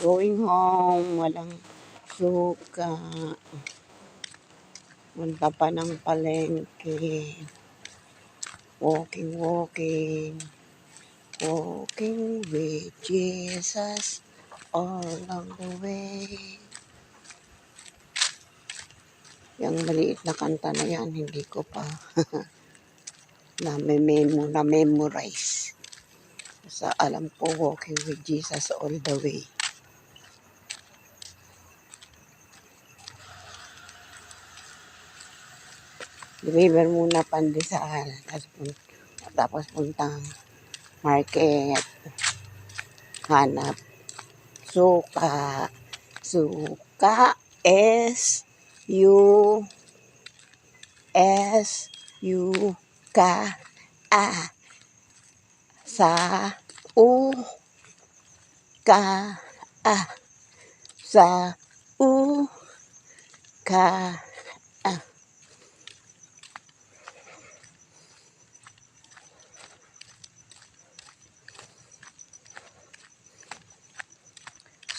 Going home, walang suka. Punta pa ng palengke. Walking with Jesus all along the way. Yung maliit na kanta na yan, hindi ko pa na-memorize. Sa alam ko, walking with Jesus all the way. Deliver muna pandesal, tapos puntang market, hanap suka. Suka, S-U-K-A. Sa-u-ka-a. Sa-u-ka-a.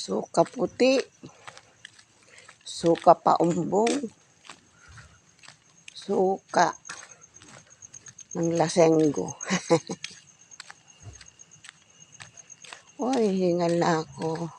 Suka puti, suka paumbong, suka ng lasenggo. Hoy, hingal na ako.